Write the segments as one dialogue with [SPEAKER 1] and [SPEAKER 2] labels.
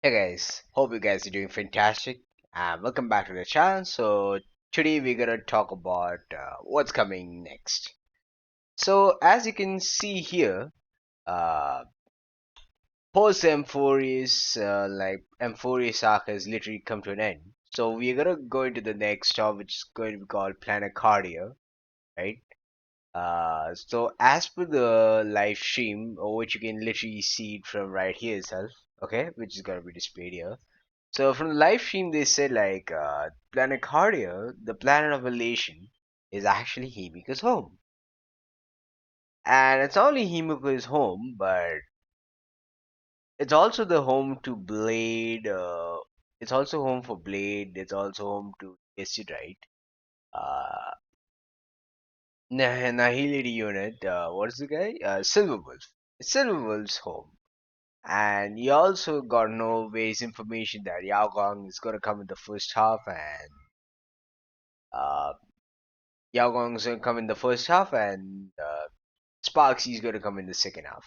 [SPEAKER 1] Hey guys, hope you guys are doing fantastic. Welcome back to the channel. So today we're gonna talk about what's coming next. So as you can see here, uh, post Emphorius, Emphorius arc has literally come to an end. So we're gonna go into the next stop, which is going to be called Planarcardia, right? So as per the live stream, which you can literally see it from right here itself, okay, which is gonna be displayed here. So from the live stream, they said Planarcardia, the planet of elation, is actually Himiko's home, and it's not only Himiko's home, but it's also the home to Blade. It's also home for Blade. It's also home to guess it right. Uh, Nahility unit. What is the guy? Silverwolf. It's Silverwolf's home. And you also got no ways information that Yao Guang is gonna come in the first half, and uh, Yao Guang's gonna come in the first half, and Sparxie's gonna come in the second half.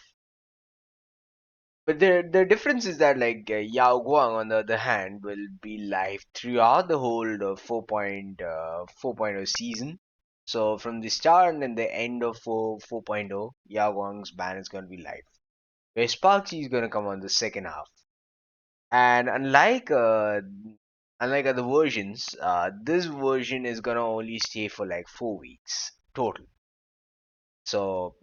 [SPEAKER 1] But the difference is that Yao Guang, on the other hand, will be live throughout the whole 4.0 season. So from the start and then the end of 4.0, Yao Guang's ban is gonna be live. Where Sparxie is gonna come on the second half. And unlike other versions, this version is gonna only stay for like 4 weeks total. So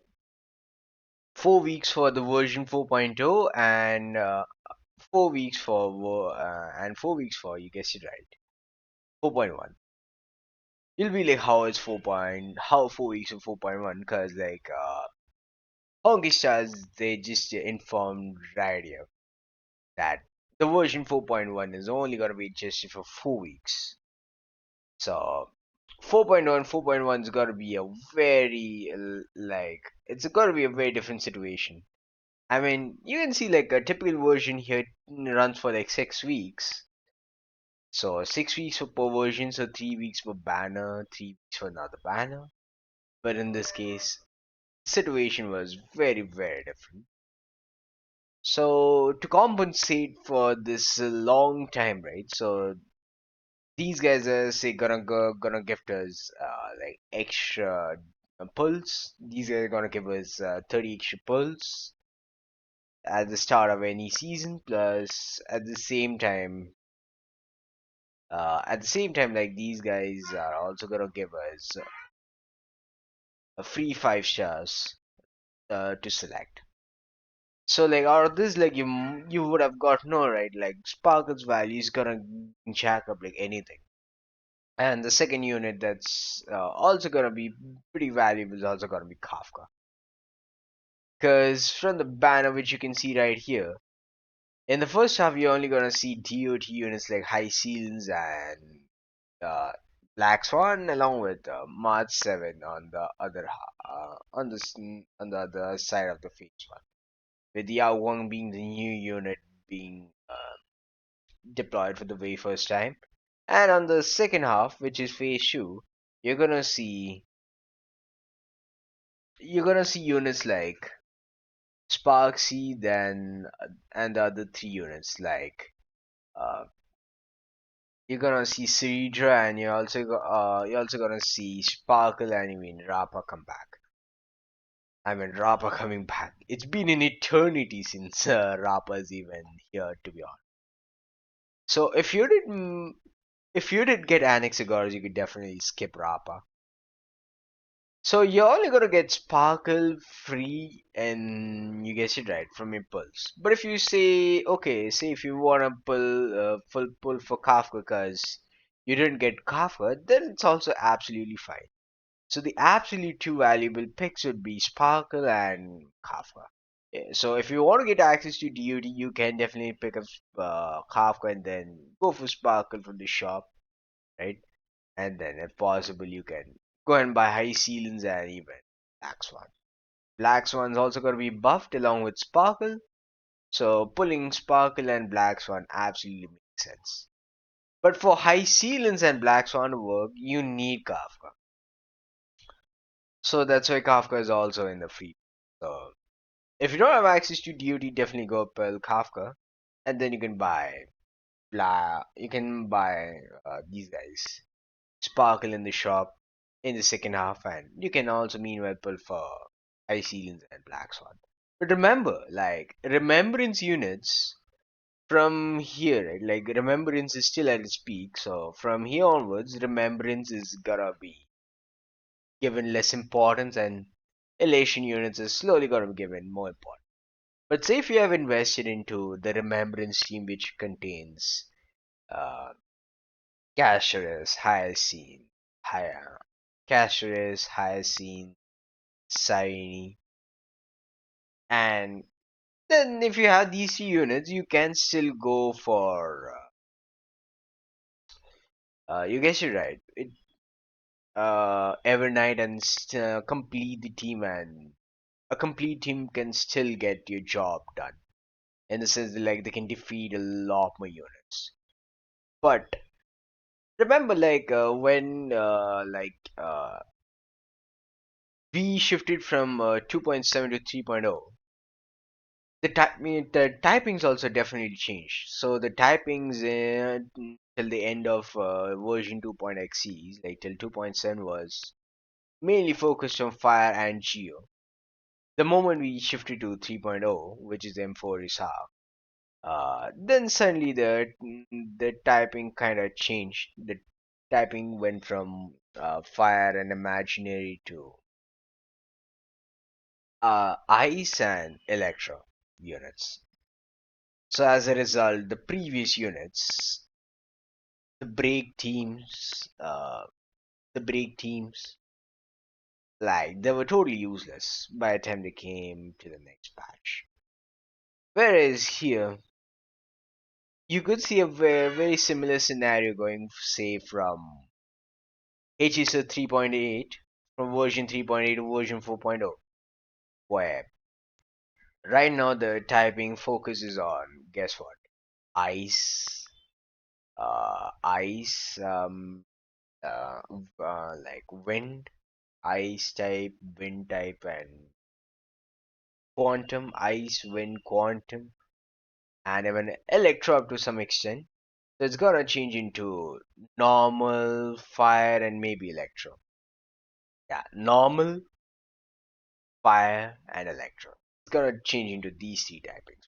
[SPEAKER 1] 4 weeks for the version 4.0 and 4 weeks for 4 weeks for, you guessed it right, 4.1. It'll be like how it's 4 weeks of 4.1, because Honkai Stars, they just informed right here that the version 4.1 is only gonna be just for 4 weeks. So 4.0 and 4.1 is gonna be a very it's gonna be a very different situation. I mean, you can see like a typical version here runs for like 6 weeks. So 6 weeks for per version, so 3 weeks per banner, 3 weeks for another banner. But in this case, situation was very, very different. So to compensate for this long time, right? So these guys are say gonna gift us like extra pulls. These guys are gonna give us 30 extra pulls at the start of any season. Plus, at the same time, like these guys are also gonna give us a free 5 stars to select. So like out of this, like you would have got no right. Like Sparkle's value is gonna jack up like anything. And the second unit that's also gonna be pretty valuable is also gonna be Kafka. Because from the banner which you can see right here, in the first half you're only gonna see DOT units like High Seals and uh, Black Swan, along with March 7 on the on the other side of the phase one, with Yao Wang being the new unit being deployed for the very first time. And on the second half, which is phase two, you're gonna see you're gonna see units like Sparxie, then and the other three units like uh, you're gonna see Ceridra, and you're also gonna see Sparkle, and Rappa come back. I mean Rappa coming back. It's been an eternity since Rappa's even here, to be honest. So if you did get Anaxagoras, you could definitely skip Rappa. So you're only gonna get Sparkle free, and you guess it right, from Impulse. But if you say, okay, say if you wanna full pull for Kafka because you didn't get Kafka, then it's also absolutely fine. So the absolute two valuable picks would be Sparkle and Kafka. Yeah, so if you want to get access to DOD, you can definitely pick up Kafka and then go for Sparkle from the shop, right? And then if possible you can go and buy high ceilings and even Black Swan. Black Swan's also going to be buffed along with Sparkle, so pulling Sparkle and Black Swan absolutely makes sense. But for high ceilings and Black Swan to work, you need Kafka. So that's why Kafka is also in the free. So if you don't have access to DOD, definitely go pull Kafka. and then you can buy these guys Sparkle in the shop in the second half, and you can also meanwhile pull for Ice Elands and Black Sword. But remember, like remembrance units from here, right? Like remembrance is still at its peak, so from here onwards, remembrance is gonna be given less importance, and elation units is slowly gonna be given more importance. But say if you have invested into the remembrance team, which contains uh, Casheris, Hyacine, Hya, Casheris, Hyacine, Cyrene, and then if you have these three units, you can still go for. You guess it right. Evernight and complete the team, and a complete team can still get your job done. In the sense that, like, they can defeat a lot more units. But remember, like when we shifted from 2.7 to 3.0, the typings also definitely changed. So the typings till the end of version 2.xe, like till 2.7, was mainly focused on fire and geo. The moment we shifted to 3.0, which is M4 Isar, then suddenly the typing kind of changed. The typing went from fire and imaginary to ice and electro units. So as a result, the previous units, the break teams, the break teams, like they were totally useless by the time they came to the next patch. Whereas here, you could see a very similar scenario going, say, from HSR 3.8, from version 3.8 to version 4.0, where right now the typing focuses on, guess what, ice, ice, like wind, ice type, wind type, and quantum, ice, wind, quantum, and even electro up to some extent. So it's gonna change into normal, fire, and maybe electro. Yeah, normal, fire, and electro. It's gonna change into these three typings.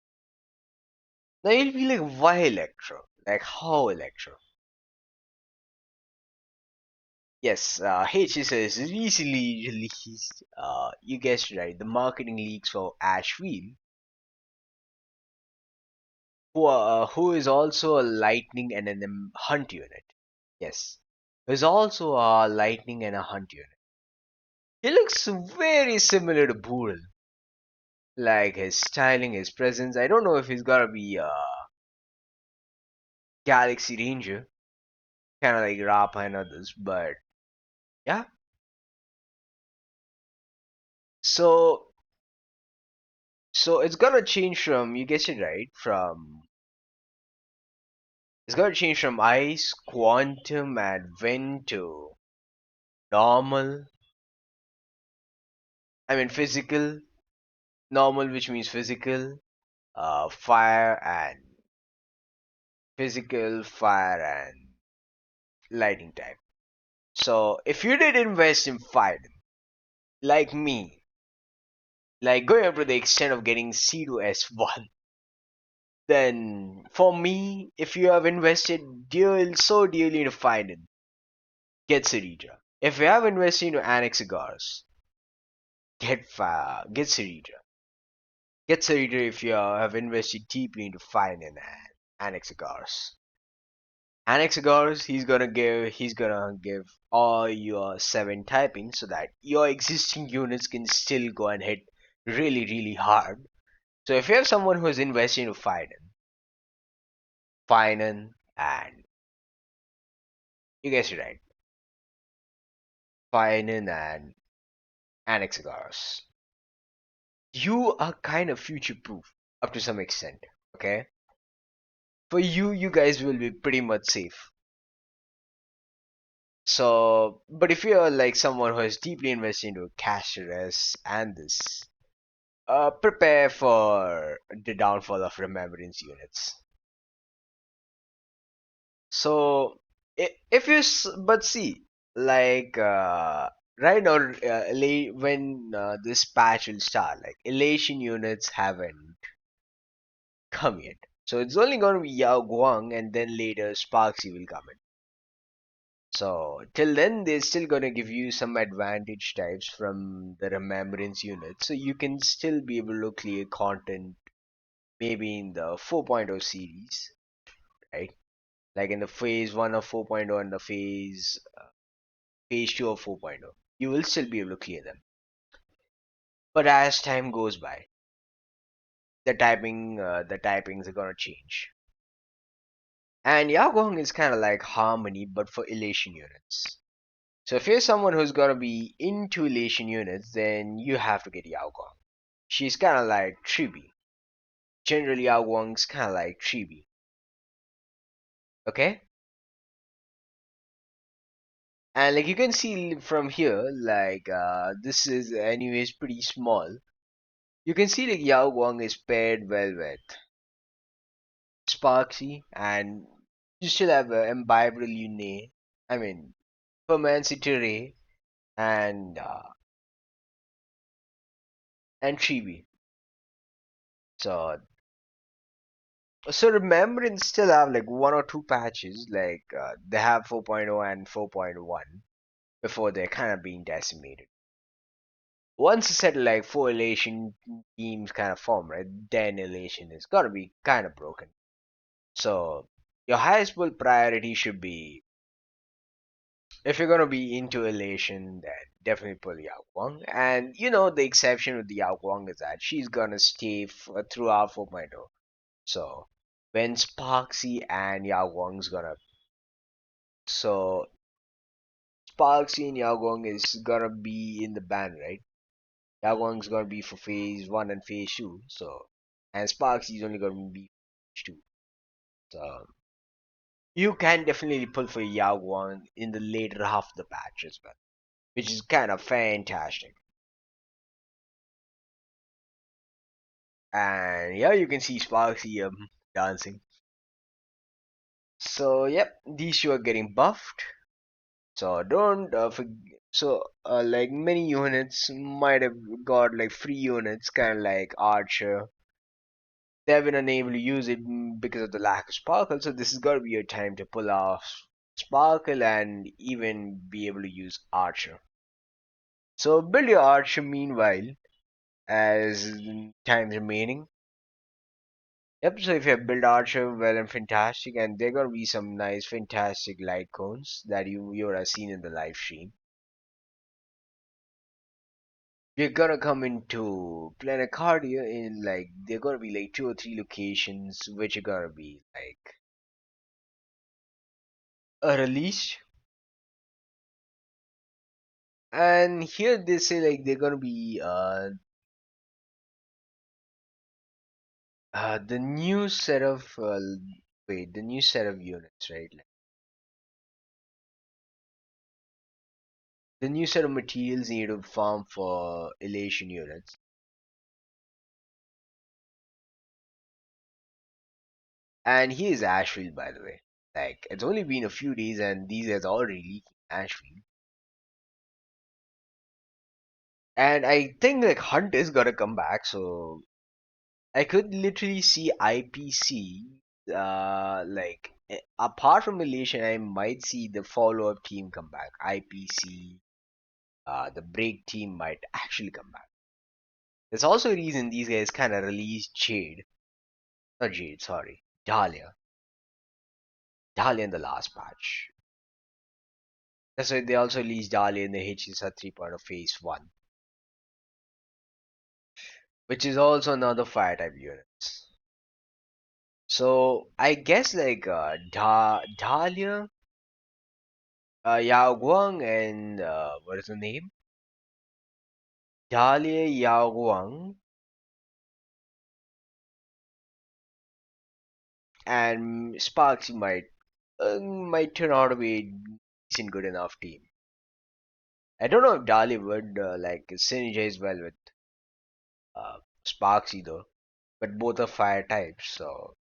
[SPEAKER 1] Now you'll be like, why electro? Like, how electro? Yes, HSR is recently released, you guessed right, the marketing leaks for Ash Wheel, who is also a lightning and an hunt unit. Yes, is also a lightning and a hunt unit. He looks very similar to Buril, like his styling, his presence. I don't know if he's gotta be a Galaxy Ranger, kind of like Rapa and others, but yeah. So, so it's gonna change from, you guessed it right, from it's gonna change from ice, quantum, and wind to normal. I mean physical, normal, which means physical, fire and physical, fire and lightning type. So if you did invest in fire, like me, like going up to the extent of getting C to S1, then for me, if you have invested so dearly into fire, get Sarija. If you have invested into Anaxagars, get Sarija. Get Sarija if you have invested deeply into fire and Anaxagars. Anaxagars, he's gonna give all your 7 typing so that your existing units can still go and hit really hard. So if you have someone who is investing into Finan, and you guessed it right, Finan and Anaxagars, you are kind of future proof up to some extent. Okay, for you guys will be pretty much safe. So, but if you're like someone who is deeply invested into cash and this, prepare for the downfall of remembrance units. So if you but see, like right now, when this patch will start, like elation units haven't come yet. So it's only going to be Yao Guang, and then later Sparxie will come in. So till then, they're still going to give you some advantage types from the remembrance unit, so you can still be able to clear content maybe in the 4.0 series, right? Like in the phase 1 of 4.0 and the phase 2 of 4.0. You will still be able to clear them. But as time goes by, the typings are gonna change. And Yagong is kind of like Harmony, but for elation units. So if you're someone who's gonna be into elation units, then you have to get Yaogong. She's kind of like Chibi. Generally, Yaogong's kind of like Chibi. Okay? And like you can see from here, like this is anyways pretty small. You can see like Yao Guang is paired well with Sparxie, and you still have Imbibral Yune, I mean, Permanency and Chibi. So so Remembrance still have like one or two patches, like they have 4.0 and 4.1 before they're kind of being decimated. Once a set like four elation teams kind of form, right? Then elation is gonna be kind of broken. So your highest build priority should be, if you're gonna be into elation, then definitely pull Yao Guang. And you know the exception with the Yao Guang is that she's gonna stay throughout 4.0. So when Sparxie and Yao Guang's gonna, so Sparxie and Yao Guang is gonna be in the ban, right? Yao Guang's gonna be for phase one and phase two. So and Sparxie is only gonna be phase two. So you can definitely pull for Yao Guang in the later half of the patch as well, which is kind of fantastic. And yeah, you can see Sparxie dancing. So yep, these two are getting buffed. So don't so like many units might have got like free units, kind of like Archer. They have been unable to use it because of the lack of Sparkle. So this is gonna be your time to pull off Sparkle and even be able to use Archer. So build your Archer meanwhile as time remaining. Yep, so if you have built Archer well and fantastic, and there are gonna be some nice fantastic light cones that you would have seen in the live stream. We're gonna come into Planarcardia in like there are gonna be like two or three locations which are gonna be like a release. And here they say like they're gonna be the new set of wait, the new set of units, right? Like, the new set of materials needed to farm for elation units. And he is Ashfield, by the way. Like, it's only been a few days and these guys are already leaking Ashfield. And I think, like, Hunt is gonna come back, so I could literally see IPC, apart from Elation, I might see the follow-up team come back. IPC, the break team might actually come back. There's also a reason these guys kind of released Jade. Not Jade, sorry. Dahlia. Dahlia in the last patch. That's why they also released Dahlia in the HSR 3.0 Phase 1, which is also another fire type units. So I guess like Dahlia, Yao Guang, and what is the name? Dahlia, Yao Guang, and Sparxie might turn out to be a decent good enough team. I don't know if Dahlia would like synergize well with Sparxie though, but both are fire types, so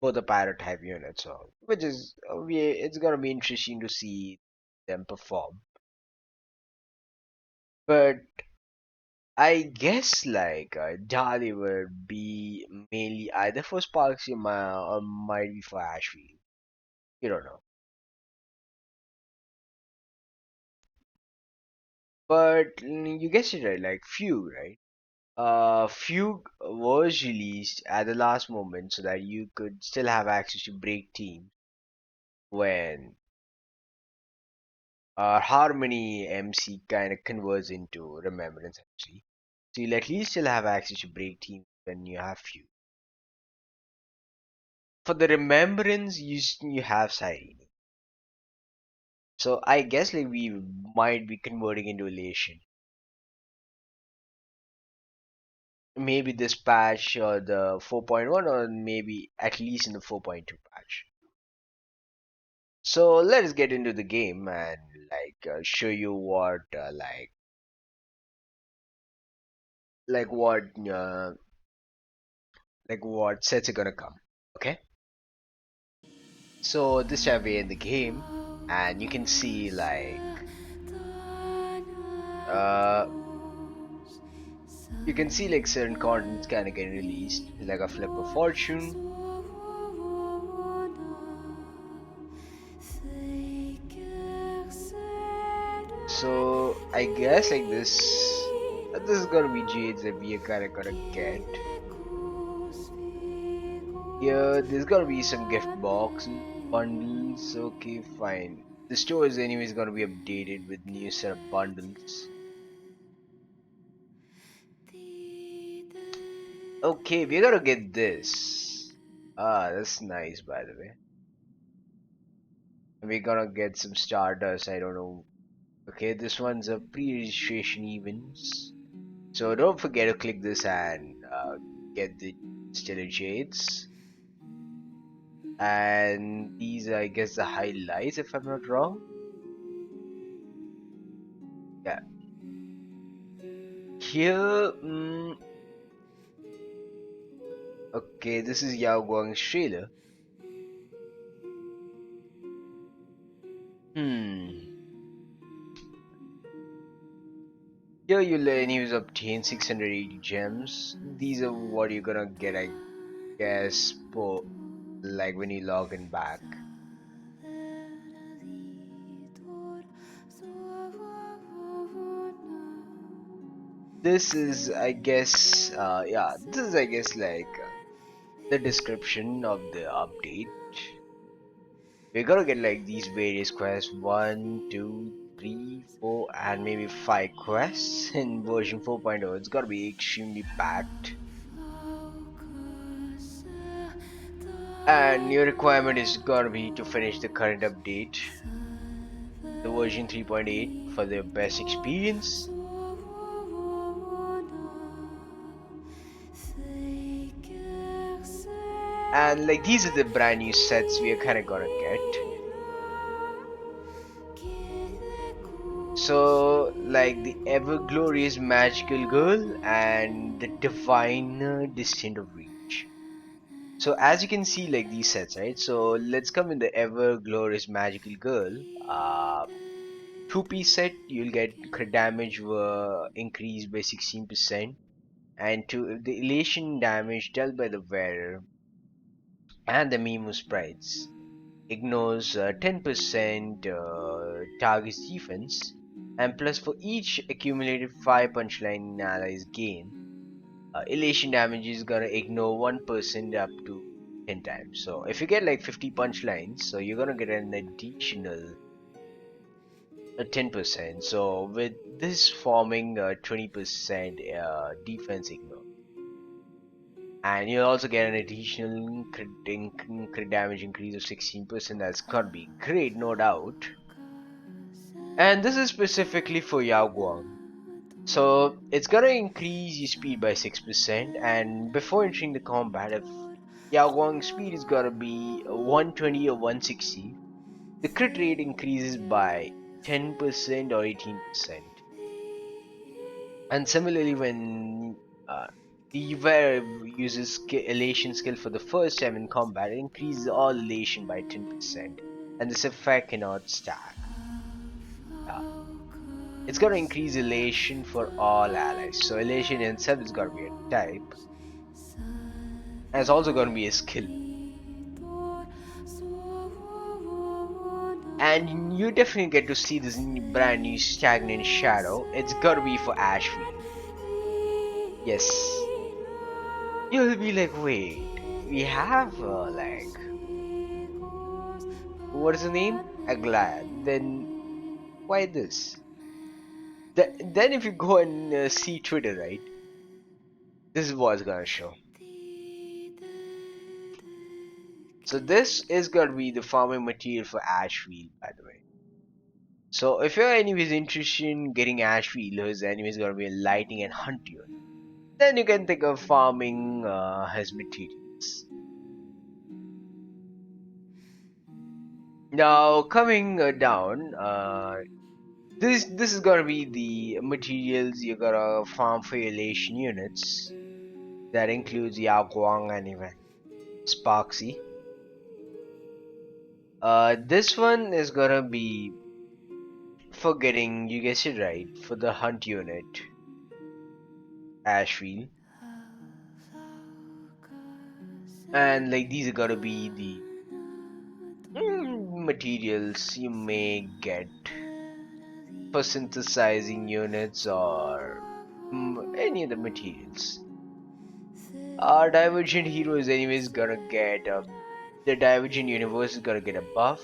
[SPEAKER 1] both are pyro type units. So which is it's gonna be interesting to see them perform. But I guess like Dali would be mainly either for Sparxie or might be for Ashfield. You don't know. But you guessed it right, like Fugue, right? Fugue was released at the last moment so that you could still have access to break teams when Harmony MC kind of converts into Remembrance MC. So you'll at least still have access to break teams when you have Fugue. For the Remembrance, you have Siren. So I guess like we might be converting into Elation. Maybe this patch or the 4.1 or maybe at least in the 4.2 patch. So let's get into the game and show you what like what uh, what sets are gonna come. Okay. So this time we're in the game and you can see uh you can see like certain contents kind of getting released like a flip of fortune. So I guess like this is gonna be jades that we are kind of gonna get. Yeah, there's gonna be some gift boxes, bundles. Okay, fine. The store is anyways gonna be updated with new set of bundles. Okay, we're gonna get this. Ah, that's nice by the way. We're gonna get some Stardust, I don't know. Okay, this one's a pre-registration events. So don't forget to click this and get the Stellar Jades. And these are, I guess, the highlights if I'm not wrong. Yeah. Here, okay, this is Yao Guang's trailer. Hmm. Here you'll anyways obtain 680 gems. These are what you're gonna get, I guess, like when you log in back. This is, I guess, yeah, this is, I guess, the description of the update. We're gonna get like these various quests 1, 2, 3, 4, and maybe 5 quests in version 4.0. It's gonna be extremely packed. And your requirement is gonna be to finish the current update, the version 3.8, for the best experience. And like these are the brand new sets we are kind of gonna get. So like the ever glorious magical girl and the diviner distant of reach. So as you can see like these sets, right? So let's come in the ever glorious magical girl. Two-piece set, you'll get crit damage increased by 16%, and to the elation damage dealt by the wearer and the Mimu sprites ignores 10% target's defense, and plus for each accumulated 5 punchline allies gain, elation damage is gonna ignore 1% up to 10 times. So if you get like 50 punchlines, so you're gonna get an additional 10%. So with this forming 20% defense ignore. And you'll also get an additional crit damage increase of 16%. That's gonna be great, no doubt. And this is specifically for Yao Guang. So it's gonna increase your speed by 6%, and before entering the combat, if Yao Guang's speed is gonna be 120 or 160, the crit rate increases by 10% or 18%. And similarly, when The wearer uses elation skill for the first time in combat. It increases all elation by 10%, and this effect cannot stack. Yeah. It's gonna increase elation for all allies. So elation in itself is gonna be a type, and it's also gonna be a skill. And you definitely get to see this brand new stagnant shadow. It's gotta be for Ashfield. Yes. You'll be like, wait, we have like, what is the name? Aglad. Then why this? Then if you go and see Twitter, right? This is what it's gonna show. So this is gonna be the farming material for Ashfield, by the way. So if you're anyways interested in getting Ashfield, whose enemy is gonna be a lighting and hunt you, then you can think of farming his materials. Now coming down, this is gonna be the materials you gotta farm for your elation units. That includes Guang and even Sparxie. This one is gonna be for getting, you guessed it right, for the hunt unit, Ashfield. And like these are gonna be the materials you may get for synthesizing units or any other materials. Our Divergent hero is anyways gonna get the Divergent universe is gonna get a buff,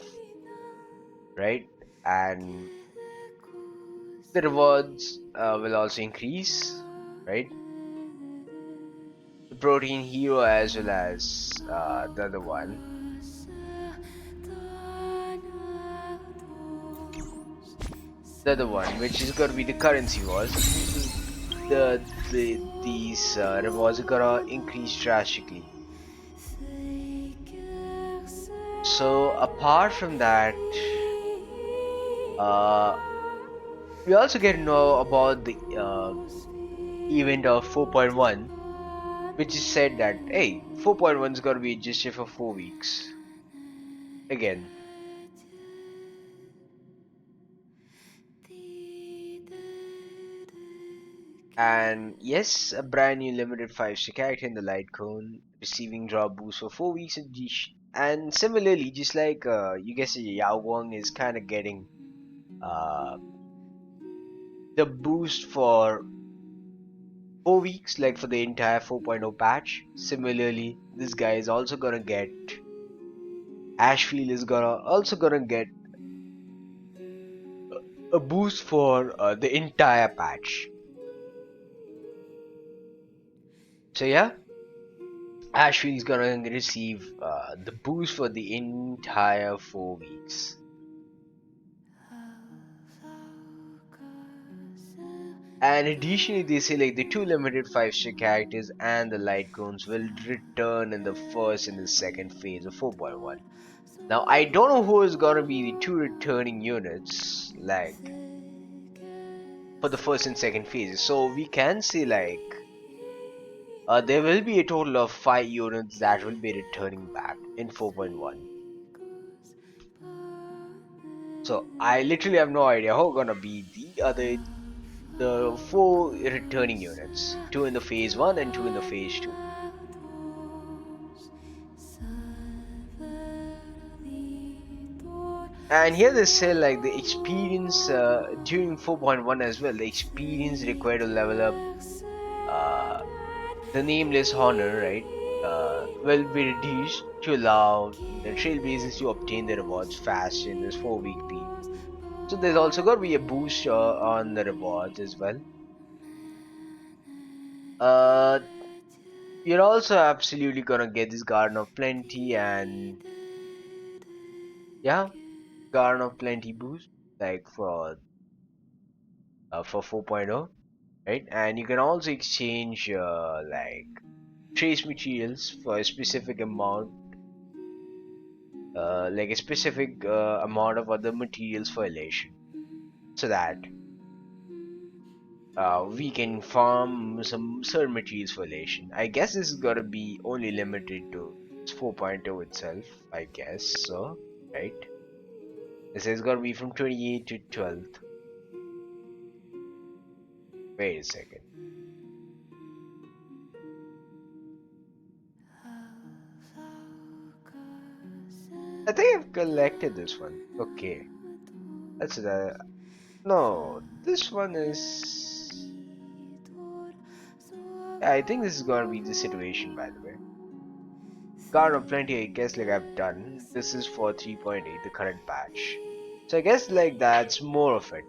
[SPEAKER 1] right? And the rewards will also increase, right? The Protein hero as well as the other one. The other one, which is gonna be the currency wars. These rewards are gonna increase drastically. So apart from that, uh, we also get to know about the event of 4.1, which is said that hey, 4.1 is gonna be just here for 4 weeks. Again, and yes, a brand new limited 5-star character in the light cone, receiving draw boost for 4 weeks and similarly, just like you guess it, Yao Guang is kind of getting uh, the boost for 4 weeks, like for the entire 4.0 patch. Similarly, this guy is also gonna get Ashfield is gonna also gonna get a boost for the entire patch. So yeah, Ashfield is gonna receive the boost for the entire 4 weeks. And additionally, they say like the two limited 5-star characters and the light cones will return in the first and the second phase of 4.1. Now I don't know who is gonna be the two returning units like for the first and second phases. So we can say like there will be a total of 5 units that will be returning back in 4.1. So I literally have no idea who are gonna be the four returning units. Two in the phase one and two in the phase two. And here they say like the experience during 4.1 as well. The experience required to level up uh, the nameless honor, right? Will be reduced to allow the trailblazers to obtain the rewards fast in this 4 week period. So there's also going to be a boost on the rewards as well. Uh, you're also absolutely gonna get this Garden of Plenty and yeah, Garden of Plenty boost like for 4.0, right? And you can also exchange like trace materials for a specific amount, like a specific amount of other materials for elation. So that we can farm some certain materials for elation. I guess this is gonna be only limited to 4.0 itself. I guess so, right? This is gonna be from 28 to 12th. Wait a second. I think I've collected this one. Okay, that's the no. This one is. Yeah, I think this is gonna be the situation. By the way, Garden of Plenty. I guess like I've done. This is for 3.8, the current patch. So I guess like that's more of it.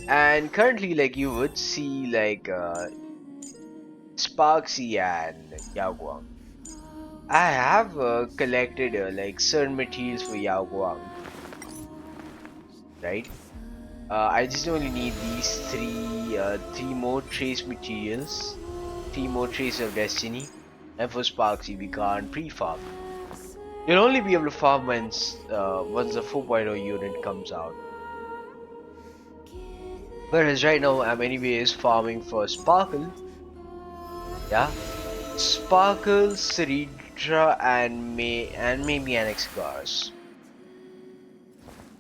[SPEAKER 1] And currently, like you would see like Sparxie and Guang. I have collected like certain materials for Guang, right? I just only need these three more trace materials, three more trace of destiny, and for Sparxie we can't pre-farm. You'll only be able to farm once the 4.0 unit comes out. Whereas right now I'm anyways farming for Sparkle, yeah, Sparkle, Ceridra, and maybe Anaxagoras.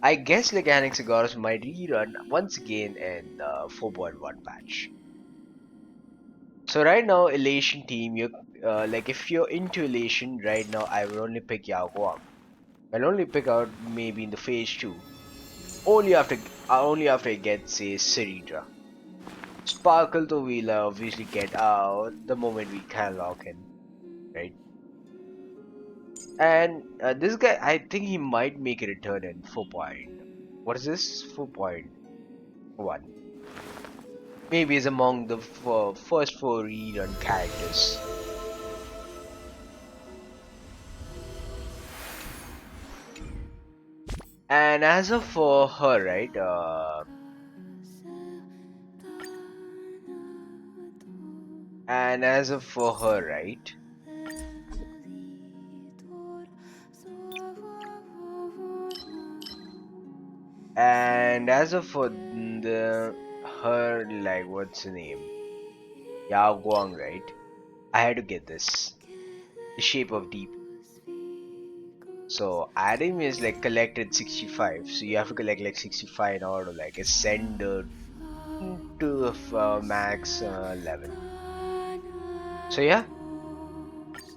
[SPEAKER 1] I guess like Anaxagoras might rerun once again in the 4.1 patch. So right now, Elation team, you like if you're into Elation right now, I will only pick Yao Guang. I'll only pick out maybe in the phase 2. Only after I get say Ceridra. Sparkle though we'll obviously get out the moment we can lock in, right? And this guy, I think he might make a return in 4 point. What is this? 4.1. Maybe is among the first 4 rerun characters. And as of for her, right? And as of for her, right? And as of for the her, like what's her name? Yao Guang, right? I had to get this. The Shape of Deep. So Adam is like collected 65, so you have to collect like 65 in order to like ascend to max level. So yeah,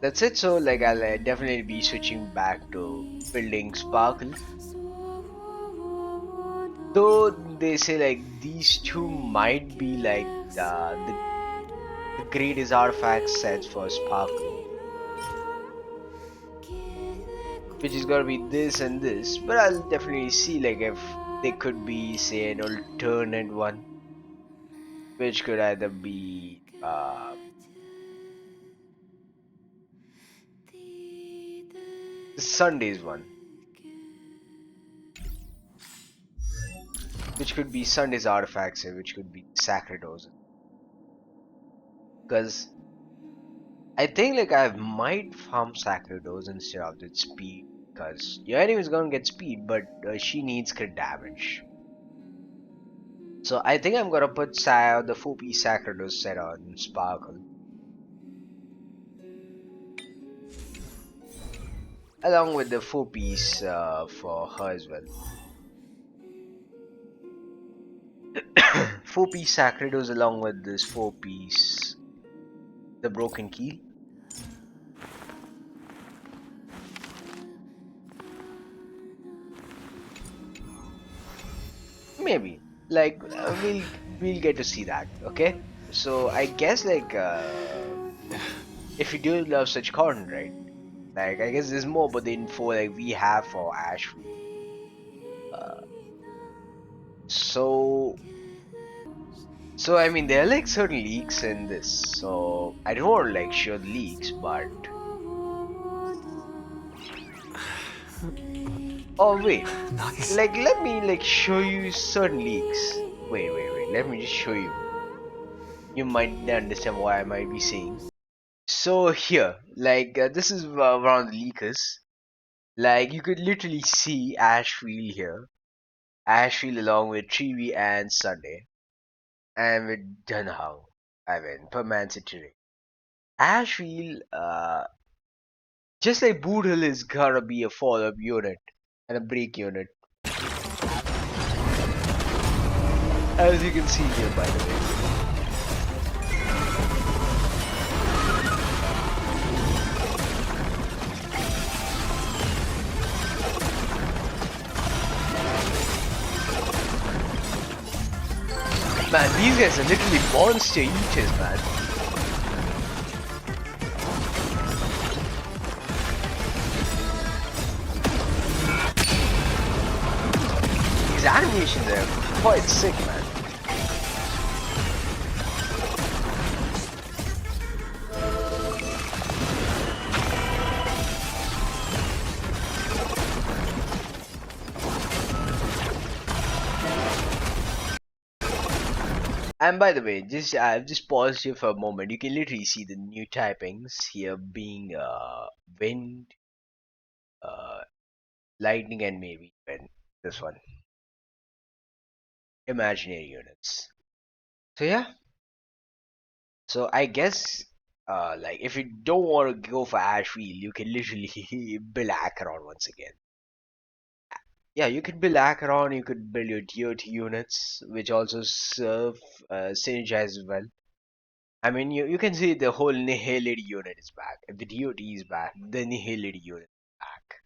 [SPEAKER 1] that's it. So like I'll definitely be switching back to building Sparkle. Though they say like these two might be like the greatest artifact sets for Sparkle, which is gonna be this and this. But I'll definitely see like if they could be say an alternate one, which could either be the Sunday's one, which could be Sunday's artifacts, which could be Sacred Oaths. Because I think like I might farm Sacred Oaths instead of the speed. Because your enemy is gonna get speed, but she needs crit damage. So I think I'm gonna put the 4-piece Sacred Oath set on Sparkle. Along with the 4-piece for her as well. 4-piece Sacred Oaths along with this 4-piece the Broken Keel. Maybe like we'll get to see that. Okay, so I guess like if you do love such content, right? Like I guess there's more, but the info like we have for Ashby. Uh, so I mean there are like certain leaks in this, so I don't want to like show the leaks, but oh wait,
[SPEAKER 2] Nice.
[SPEAKER 1] like let me like show you certain leaks. Wait, let me just show you. You might understand what I might be saying. So here, like this is one of the leakers. Like you could literally see Ashfield here. Ashfield along with Chibi and Sunday, and with Dunhung, Permanent Terrain. Ashfield, just like Boodle is gonna be a follow-up unit and a break unit. As you can see here, by the way. Man, these guys are literally monster eaters, man. These animations are quite sick, man. And by the way, I've just paused here for a moment. You can literally see the new typings here being wind, uh, lightning, and maybe wind. This one, imaginary units. So yeah. So I guess like if you don't want to go for Ashfield, you can literally build Acheron once again. Yeah, you could build Acheron, you could build your DOT units, which also serve synergize as well. I mean, you can see the whole Nihility unit is back. If the DOT is back, the Nihility unit is back.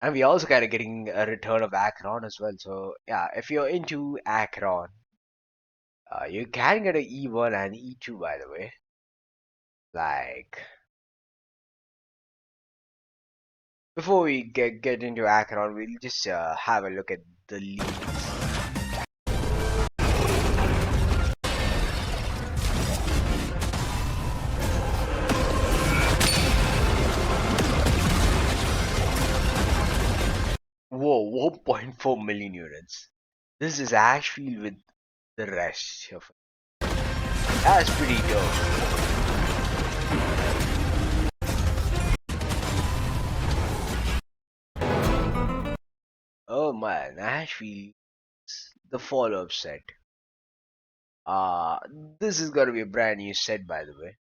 [SPEAKER 1] And we also kind of getting a return of Acheron as well. So yeah, if you're into Acheron, you can get an E1 and E2 by the way. Like, before we get into Acheron, we'll just have a look at the leads. Whoa, 1.4 million units. This is Ashfield with the rest of it. That's pretty dope. Oh man, Ashfield, the follow-up set. Uh, this is gonna be a brand new set, by the way.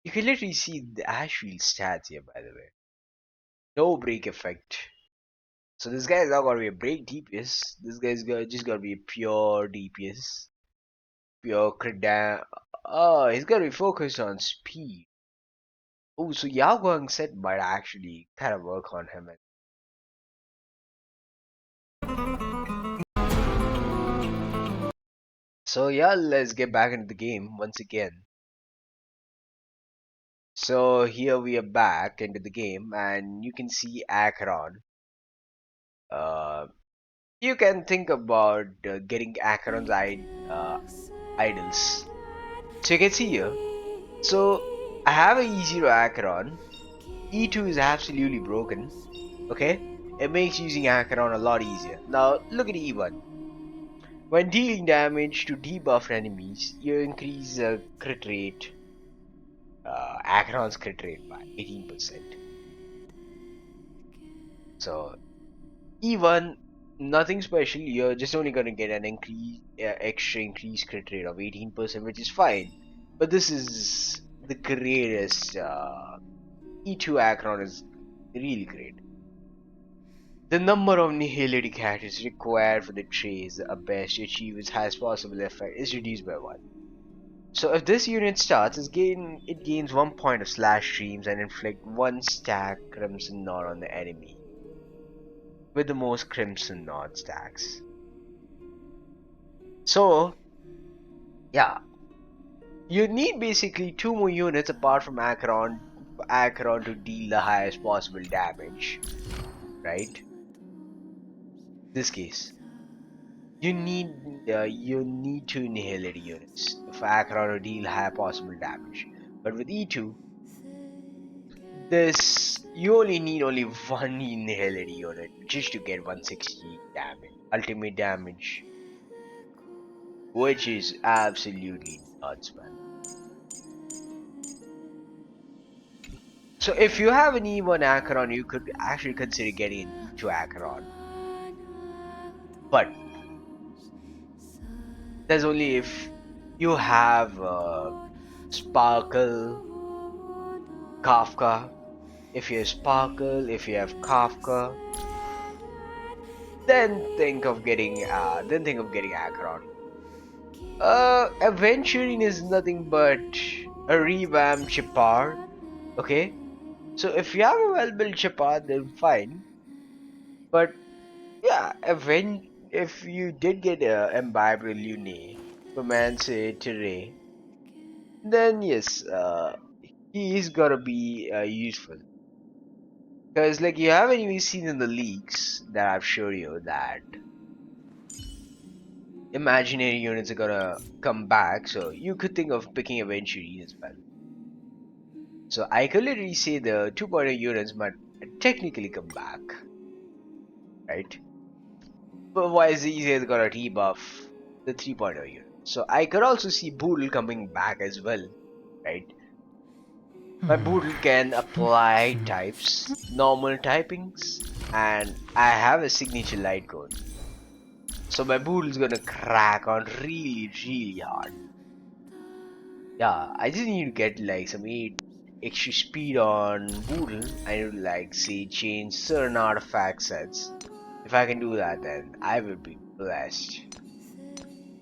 [SPEAKER 1] You can literally see the Ashfield stats here, by the way. No break effect. So this guy is not gonna be a break DPS. This guy's just gonna be a pure DPS. Pure crit Oh, he's gonna be focused on speed. Oh, so Guang set might actually kind of work on him. So yeah, let's get back into the game once again. So here we are back into the game, and you can see Acheron. Uh, you can think about getting Acheron's idols. So you can see here. So I have a E0 Acheron. E2 is absolutely broken. Okay, it makes using Acheron a lot easier. Now look at E1. When dealing damage to debuffed enemies, you increase the crit rate, Acheron's crit rate by 18%. So E1, nothing special. You're just only gonna get an extra increased crit rate of 18%, which is fine. But this is the greatest. E2 Acheron is really great. The number of nihility characters required for the trace a best to achieve its highest possible effect is reduced by 1. So if this unit starts, it gains 1 point of slash streams and inflict 1 stack Crimson Nod on the enemy, with the most Crimson Nod stacks. So, yeah, you need basically 2 more units apart from Acheron to deal the highest possible damage, right? This case. You need 2 Nihility units for Acheron to deal high possible damage. But with E2, this you only need only 1 Nihility unit just to get 160 damage, ultimate damage, which is absolutely nuts, man. So if you have an E1 Acheron, you could actually consider getting an E2 Acheron. But that's only if you have Sparkle, Kafka. If you have Sparkle, if you have Kafka, then think of getting Acheron. Aventurine is nothing but a revamped Chipar. Okay, so if you have a well-built Chipar, then fine. But yeah, if you did get a Imbibe Lune, Romance Tere, then yes, he is gonna be useful. Because like you haven't even seen in the leaks that I've showed you that imaginary units are gonna come back, so you could think of picking Aventurine as well. So I could literally say the 2.0 units might technically come back, right? But why is easier gonna rebuff the 3.0 unit? So I could also see Boodle coming back as well, right? My Boodle can apply types, normal typings, and I have a signature light code. So my Boodle's gonna crack on really, really hard. Yeah, I just need to get like some 8 extra speed on Boodle. I need to like say change certain artifact sets. If I can do that, then I will be blessed.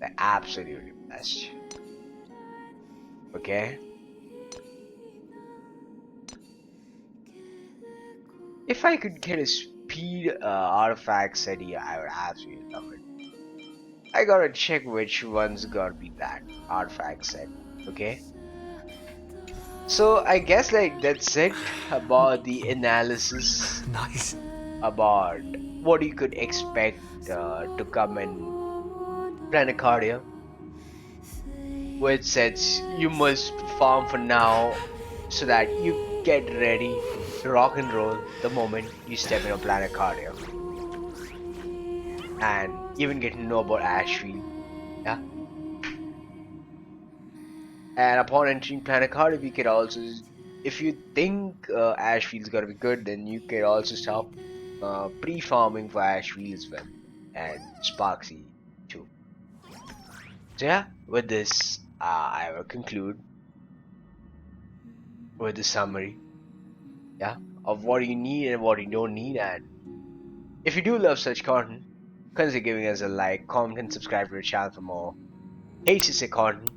[SPEAKER 1] Like absolutely blessed. Okay? If I could get a speed artifact set here, I would absolutely love it. I gotta check which one's gonna be that artifact set. Okay? So I guess like that's it about the analysis
[SPEAKER 2] Nice.
[SPEAKER 1] about what you could expect to come in Planarcardia, which says you must farm for now so that you get ready to rock and roll the moment you step into Planarcardia and even get to know about Ashfield. Yeah. And upon entering Planarcardia, we could also, if you think Ashfield's gonna be good, then you could also start pre-farming for Ashfield as well and Sparxie too. So yeah, with this, I will conclude with the summary, yeah, of what you need and what you don't need. And if you do love such content, consider giving us a like, comment, and subscribe to the channel for more HSR content.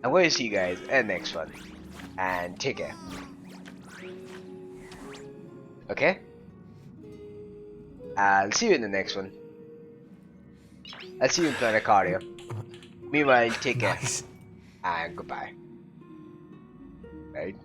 [SPEAKER 1] I'm going to see you guys in the next one, and take care. Okay? I'll see you in the next one. I'll see you in Planarcardia. Meanwhile, take care
[SPEAKER 2] Nice.
[SPEAKER 1] and goodbye. Right?